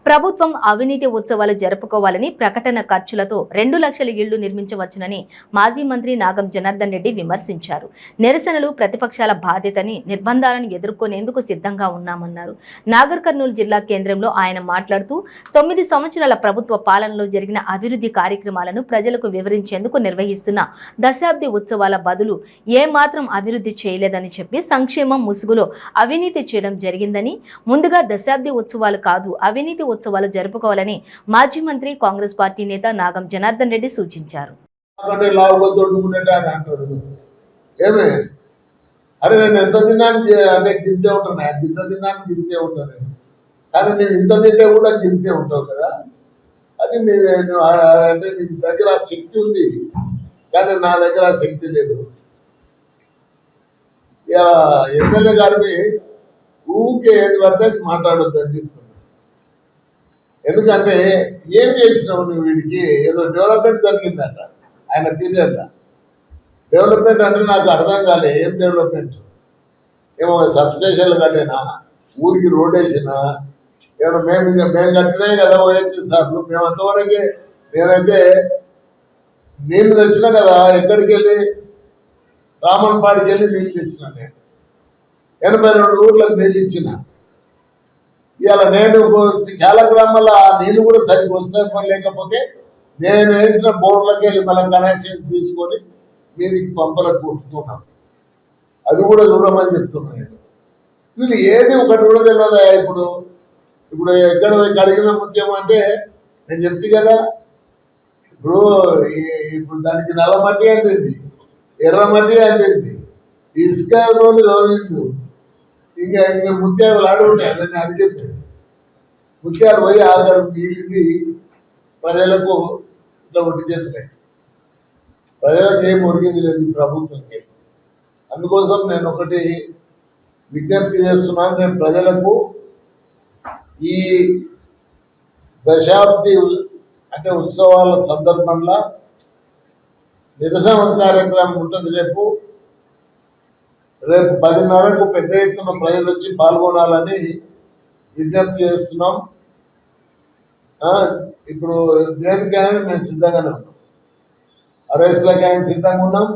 ప్రభుత్వం అవినీతి ఉత్సవాలు జరుపుకోవాలని ప్రకటన ఖర్చులతో 2 లక్షల ఇళ్లు నిర్మించవచ్చునని మాజీ మంత్రి నాగం జనార్దన్ రెడ్డి విమర్శించారు. నిరసనలు ప్రతిపక్షాల బాధ్యతని, నిర్బంధాలను ఎదుర్కొనేందుకు సిద్ధంగా ఉన్నామన్నారు. నాగర్ కర్నూలు జిల్లా కేంద్రంలో ఆయన మాట్లాడుతూ 9 సంవత్సరాల ప్రభుత్వ పాలనలో జరిగిన అభివృద్ధి కార్యక్రమాలను ప్రజలకు వివరించేందుకు నిర్వహిస్తున్న దశాబ్ది ఉత్సవాల బదులు ఏమాత్రం అభివృద్ధి చేయలేదని చెప్పి సంక్షేమం ముసుగులో అవినీతి చేయడం జరిగిందని, ముందుగా దశాబ్ది ఉత్సవాలు కాదు అవినీతి ఉత్సవాలు జరుపుకోవాలని మాజీ మంత్రి కాంగ్రెస్ పార్టీ నేత నాగం జనార్దన్ రెడ్డి సూచించారు. అరే నేను ఎంత తిన్నాను అంటే గింతే ఉంటాను, గింత తిన్నాను గింతే ఉంటాను, కానీ నేను ఇంత తింటే కూడా గింతే ఉంటావు కదా. అది అంటే నీ దగ్గర ఆ శక్తి ఉంది, కానీ నా దగ్గర ఆ శక్తి లేదు. ఇక ఎమ్మెల్యే గారిని ఊరికే ఏది పడితే అది మాట్లాడొద్దు అని చెప్తున్నా. ఎందుకంటే ఏం చేసినావు నువ్వు? వీడికి ఏదో డెవలప్మెంట్ జరిగిందంట ఆయన పీరియడ్లో. డెవలప్మెంట్ అంటే నాకు అర్థం కాలే, ఏం డెవలప్మెంట్? ఏమో సబ్స్టేషన్లు కట్టినా, ఊరికి రోడ్ వేసినా, ఏమో మేము కట్టినాయి కదా ఓహెచ్ఎస్ఆర్లు. మేము అంతవరకే, నేనైతే నీళ్లు తెచ్చినా కదా, ఎక్కడికి వెళ్ళి రామన్పాడికి వెళ్ళి నీళ్ళు తెచ్చిన. నేను 82 ఊర్లకు నీళ్ళు ఇచ్చిన. ఇవాళ నేను చాలా గ్రామాల్లో ఆ నీళ్ళు కూడా సరిగ్గా వస్తాయి, లేకపోతే నేను వేసిన బోర్లకి వెళ్ళి మనం కనెక్షన్స్ తీసుకొని మీదికి పంపలకు కొట్టుతున్నాం. అది కూడా చూడమని చెప్తున్నాను నేను. వీళ్ళు ఏది ఒకటి కూడా తెలియదా? ఇప్పుడు ఎక్కడ కడిగిన ముత్యం అంటే నేను చెప్తే కదా, ఇప్పుడు దానికి నల్ల మట్టి అంటుంది, ఎర్ర మట్టి అంటుంది, ఇసుక రోజు తోమిందు, ఇంకా ముత్యాలు ఆడుంటాయి. అవన్నీ అది చెప్పేది. ముత్యాలు పోయి ఆధారం మిగిలింది ప్రజలకు ఇట్లా ఒట్టి చేతులే. ప్రజలకు ఏం ఒరిగింది లేదు ప్రభుత్వంకి. అందుకోసం నేను ఒకటి విజ్ఞప్తి చేస్తున్నాను. నేను ప్రజలకు ఈ దశాబ్ది అంటే ఉత్సవాల సందర్భంలో నిరసన కార్యక్రమం ఉంటుంది. రేపు 10:30కు పెద్ద ఎత్తున ప్రజలు వచ్చి పాల్గొనాలని విజ్ఞప్తి చేస్తున్నాం. ఇప్పుడు దేనికైనా మేము సిద్ధంగానే ఉన్నాం. అరెస్టులకైనా సిద్ధంగా ఉన్నాం,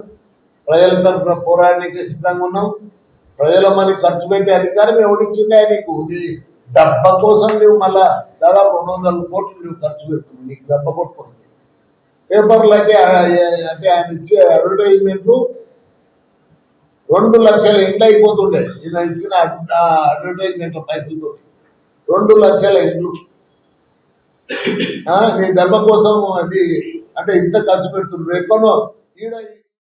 ప్రజల తరఫున పోరాటానికి సిద్ధంగా ఉన్నాం. ప్రజల మనీ ఖర్చు పెట్టే అధికారం ఎవడిచ్చిండే నీకు? నీ డబ్బ కోసం నువ్వు మళ్ళా దాదాపు 200 కోట్లు నువ్వు ఖర్చు పెడుతున్నావు నీకు డబ్బ కొట్టుకోండి. పేపర్లు అయితే అంటే ఆయన ఇచ్చే అడ్వర్టైజ్మెంట్లు 2 లక్షల ఇండ్లు అయిపోతుండే. ఈయన ఇచ్చిన అడ్వర్టైజ్మెంట్ పైసలతో 2 లక్షల ఇండ్లు. నీ దెబ్బ కోసం అది అంటే ఇంత ఖర్చు పెడుతున్నారు. ఎక్కడో ఈడ